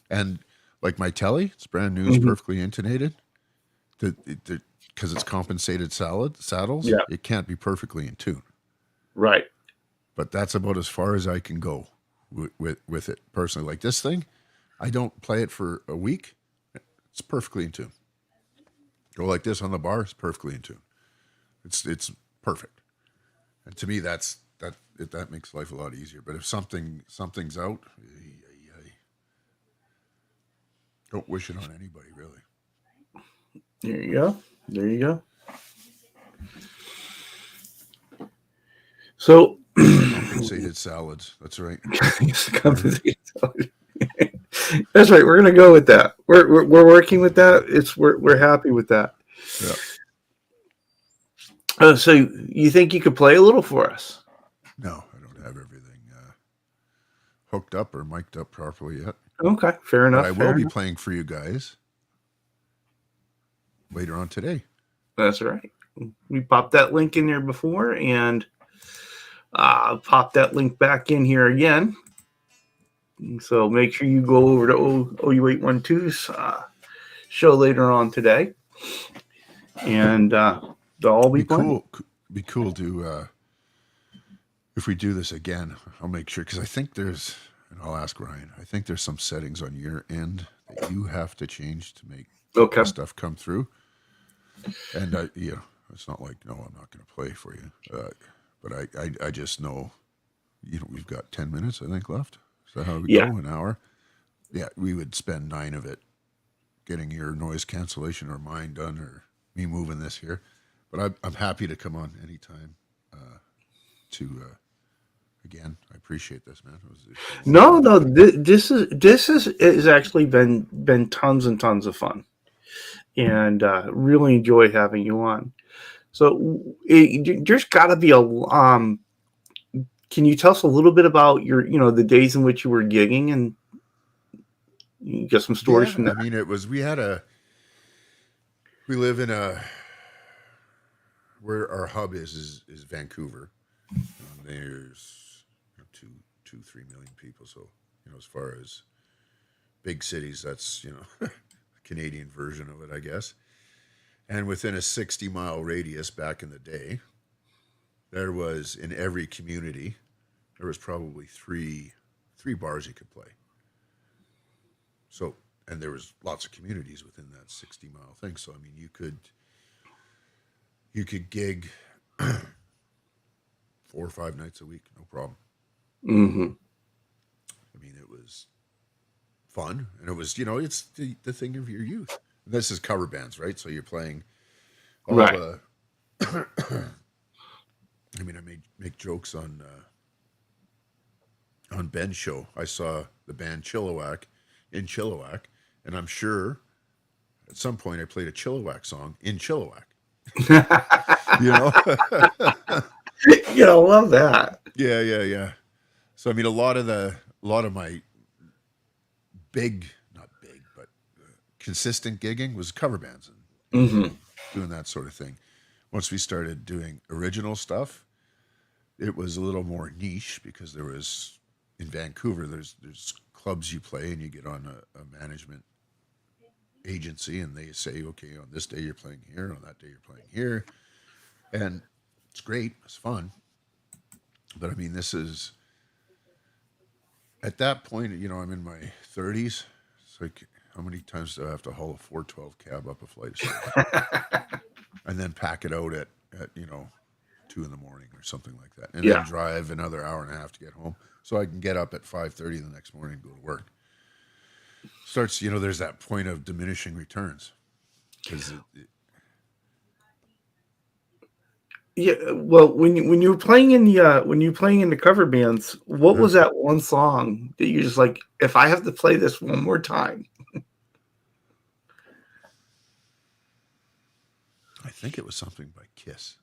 and like my telly, it's brand new, it's perfectly intonated. Because it's compensated saddles, it can't be perfectly in tune. Right. But that's about as far as I can go with it personally. Like this thing, I don't play it for a week. It's perfectly in tune. Go like this on the bar, it's perfectly in tune. It's perfect. And to me, that makes life a lot easier. But if something's out, don't wish it on anybody, really. There you go. So compensated salads. That's right. That's right. We're gonna go with that. We're working with that. We're happy with that. Yeah. So you think you could play a little for us? No, I don't have everything hooked up or mic'd up properly yet. Okay, fair enough. But I will be playing for you guys later on today. That's right. We popped that link in there before, and pop that link back in here again. So make sure you go over to OU812's show later on today, and they'll all be playing. Be cool to if we do this again. I'll make sure, because I think there's, and I'll ask Ryan. I think there's some settings on your end that you have to change to make stuff come through. And it's not like, no, I'm not going to play for you. But I just know, we've got 10 minutes, I think, left. Is that how we go? An hour? Yeah, we would spend 9 of it getting your noise cancellation or mine done, or me moving this here. But I'm happy to come on anytime to again, I appreciate this, man. It's been a lot of No, fun. no, this is actually been tons and tons of fun, and really enjoy having you on. So there's got to be a. Can you tell us a little bit about the days in which you were gigging, and you get some stories Yeah, from I that? mean, we live in a where our hub is Vancouver. There's 3 million people, so as far as big cities, that's a Canadian version of it, I guess. And within a 60-mile radius back in the day, there was in every community there was probably three bars you could play. So, and there was lots of communities within that 60-mile thing. So I mean, you could gig 4 or 5 nights a week, no problem. Hmm. I mean, it was fun, and it was it's the thing of your youth. This is cover bands, right? So you're playing all Right. the. I mean, I make jokes on Ben's show. I saw the band Chilliwack in Chilliwack, and I'm sure at some point I played a Chilliwack song in Chilliwack. You know? Yeah, I love that. Yeah, yeah, yeah. So I mean, a lot of my big, not big, but consistent gigging was cover bands and Hmm. doing that sort of thing. Once we started doing original stuff, it was a little more niche because there was in Vancouver. There's clubs you play and you get on a management agency and they say, okay, on this day you're playing here, on that day you're playing here, and it's great, it's fun. But I mean, this is at that point, I'm in my 30s. It's like, how many times do I have to haul a 412 cab up a flight of stairs and then pack it out at 2 in the morning or something like that, and then Yeah. drive another hour and a half to get home so I can get up at 5:30 the next morning and go to work. Starts, there's that point of diminishing returns because Yeah, well, when you were playing in the cover bands, what was that one song that you just like? If I have to play this one more time, I think it was something by Kiss.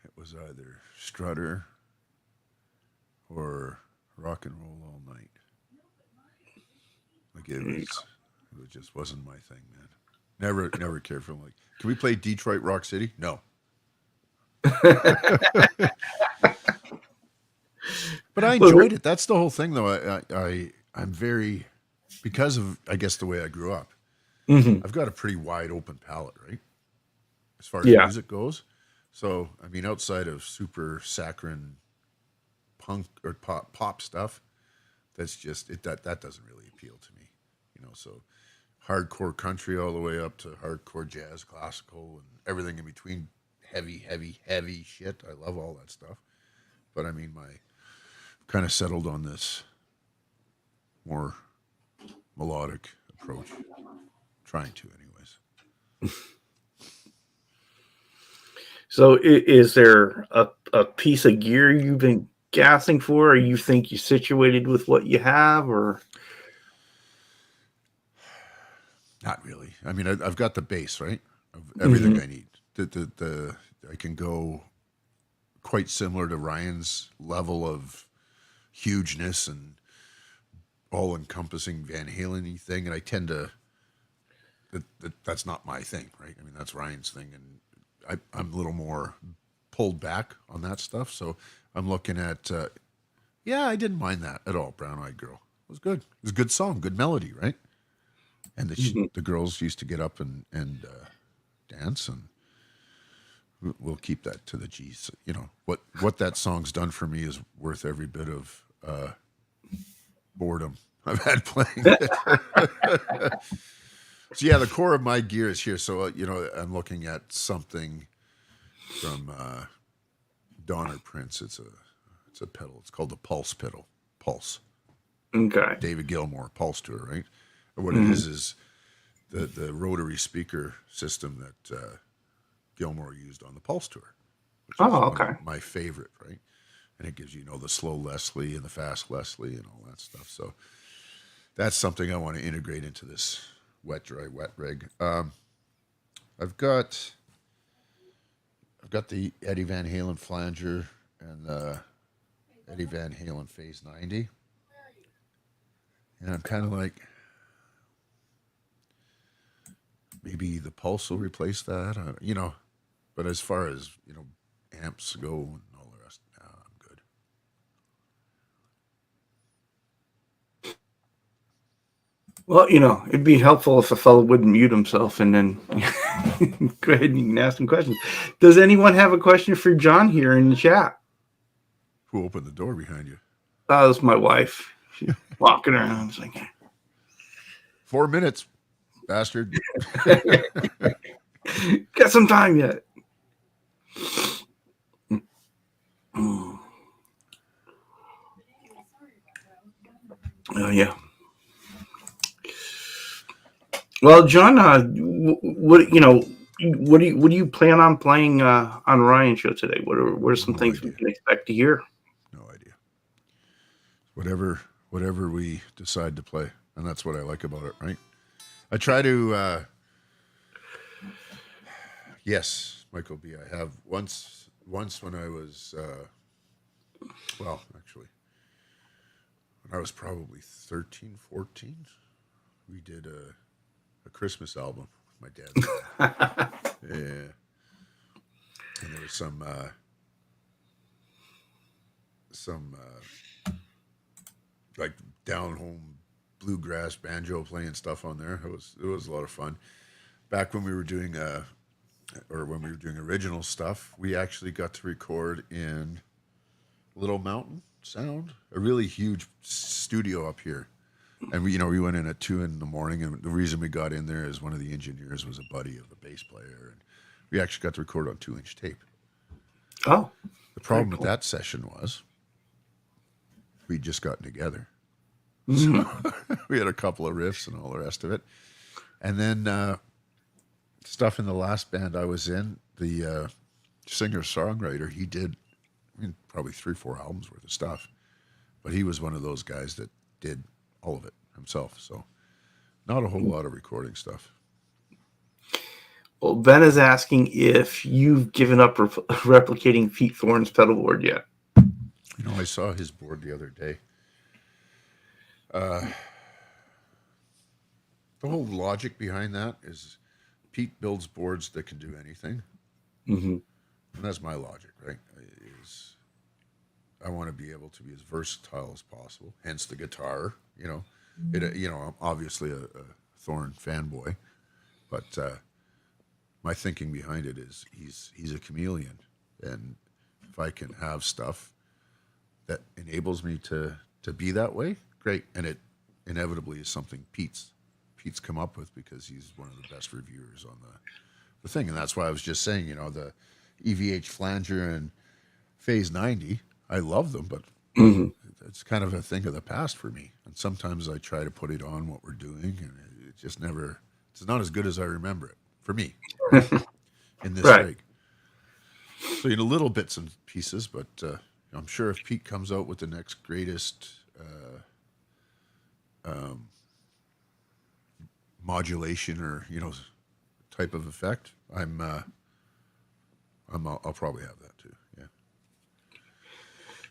It was either Strutter or Rock and Roll All Night. Like it just wasn't my thing, man. Never cared for them. Like, can we play Detroit Rock City? No. But I well, enjoyed it. That's the whole thing, though. I'm very because of I guess the way I grew up. hmm, I've got a pretty wide open palette, right, as far as yeah, music goes. So I mean, outside of super saccharine punk or pop stuff, that's just it. That doesn't really appeal to me, So hardcore country all the way up to hardcore jazz, classical, and everything in between. Heavy, heavy, heavy shit. I love all that stuff. But I mean, my kind of settled on this more melodic approach. Trying to, anyways. so is there a piece of gear you've been gassing for, or you think you situated with what you have, or Not really. I mean, I've got the base, right? Of everything hmm, I need. The I can go quite similar to Ryan's level of hugeness and all encompassing Van Halen thing, and I tend to that's not my thing, right? I mean, that's Ryan's thing, and I'm a little more pulled back on that stuff. So I'm looking at, yeah, I didn't mind that at all. Brown Eyed Girl, it was good. It was a good song, good melody, right? And hmm. the girls used to get up and dance, and we'll keep that to the G's. What that song's done for me is worth every bit of boredom I've had playing it. So yeah, the core of my gear is here. So I'm looking at something from Donner Prince. It's a pedal. It's called the Pulse pedal. Pulse. Okay, David Gilmour Pulse tour, right? And what it hmm. is the rotary speaker system that Gilmour used on the Pulse tour, which is Oh, one of okay, my favorite, right? and it gives you, the slow Leslie and the fast Leslie and all that stuff. So that's something I want to integrate into this wet dry wet rig. I've got the Eddie Van Halen flanger and the Eddie Van Halen Phase 90, and I'm kind of like, maybe the Pulse will replace that, But as far as amps go and all the rest, nah, I'm good. Well, it'd be helpful if a fellow wouldn't mute himself and then go ahead and you can ask some questions. Does anyone have a question for John here in the chat? Who opened the door behind you? That's my wife. She's walking around. It's like, 4 minutes, bastard. got some time yet. Oh yeah. Well, John, what do you plan on playing on Ryan's show today? What are some things we can expect to hear? No idea. Whatever we decide to play, and that's what I like about it, right? I try to. Yes, Michael B. I have once when I was, actually, when I was probably 13, 14, we did a Christmas album with my dad. Yeah, and there was some like down home bluegrass banjo playing stuff on there. It was a lot of fun. Back when we were doing original stuff, we actually got to record in Little Mountain Sound, a really huge studio up here. And we went in at 2 a.m, and the reason we got in there is one of the engineers was a buddy of the bass player, and we actually got to record on 2-inch tape. Oh, the problem with that session was we'd just gotten together, so we had a couple of riffs and all the rest of it, and then stuff in the last band I was in. The singer-songwriter, he did, probably 3-4 albums worth of stuff, but he was one of those guys that did all of it himself. So not a whole lot of recording stuff. Well, Ben is asking if you've given up replicating Pete Thorne's pedal board yet. I saw his board the other day. The whole logic behind that is Pete builds boards that can do anything. Mm-hmm. And that's my logic, right? I want to be able to be as versatile as possible. Hence the guitar. I'm obviously a Thorne fanboy, but my thinking behind it is he's a chameleon, and if I can have stuff that enables me to be that way, great. And it inevitably is something Pete's come up with, because he's one of the best reviewers on the thing, and that's why I was just saying, the EVH flanger and Phase 90. I love them, but it's kind of a thing of the past for me. And sometimes I try to put it on what we're doing, and it just never. It's not as good as I remember it for me in this rig. So little bits and pieces, but I'm sure if Pete comes out with the next greatest modulation or type of effect, I'll probably have that too. Yeah.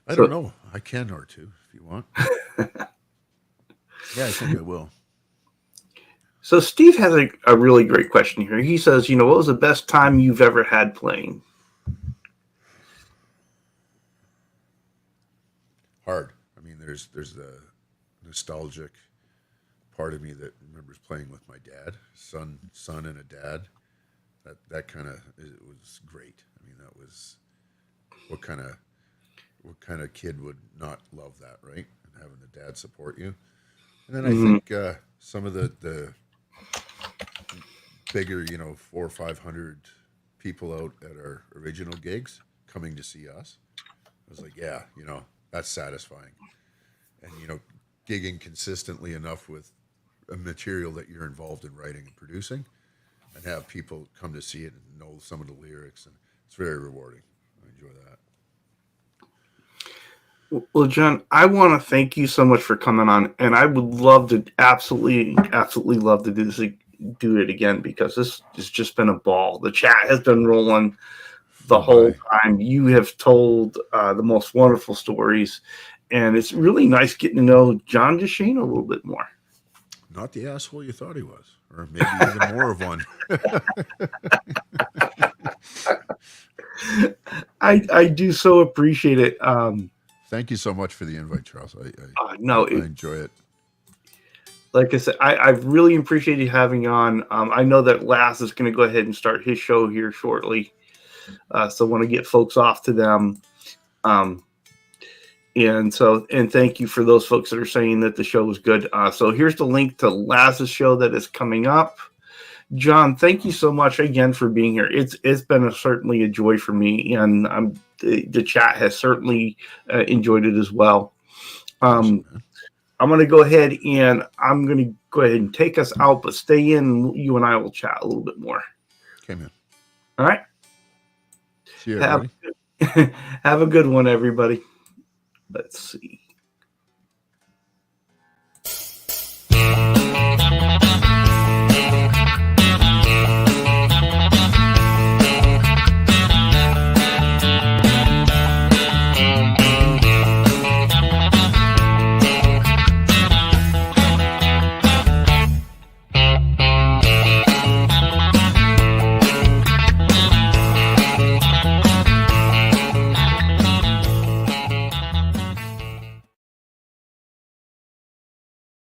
I don't know. I can or two if you want. Yeah, I think I will. So Steve has a really great question here. He says, what was the best time you've ever had playing? Hard. I mean, there's the nostalgic part of me that remembers playing with my dad, son and a dad. That kind of, it was great. I mean, that was what kind of kid would not love that, right? And having the dad support you. And then I think some of the bigger, 400 or 500 people out at our original gigs coming to see us, I was like, yeah, that's satisfying. And gigging consistently enough with a material that you're involved in writing and producing, and have people come to see it and know some of the lyrics, and it's very rewarding. I enjoy that. Well, John, I want to thank you so much for coming on, and I would love to absolutely love to do it again because this has just been a ball. The chat has been rolling the whole time. You have told the most wonderful stories, and it's really nice getting to know John Deschain a little bit more. Not the asshole you thought he was, or maybe even more of one. I do so appreciate it. Thank you so much for the invite, Charles. No, I enjoy it. Like I said, I really appreciate you having on. I know that Lass is going to go ahead and start his show here shortly. So I want to get folks off to them. And thank you for those folks that are saying that the show was good. So here's the link to Lass's show that is coming up. John, thank you so much again for being here. It's been certainly a joy for me, and the chat has certainly enjoyed it as well. Awesome, I'm going to go ahead and take us out, but stay in. You and I will chat a little bit more. Okay, man. All right. See you, everybody. Have a good one, everybody. Let's see.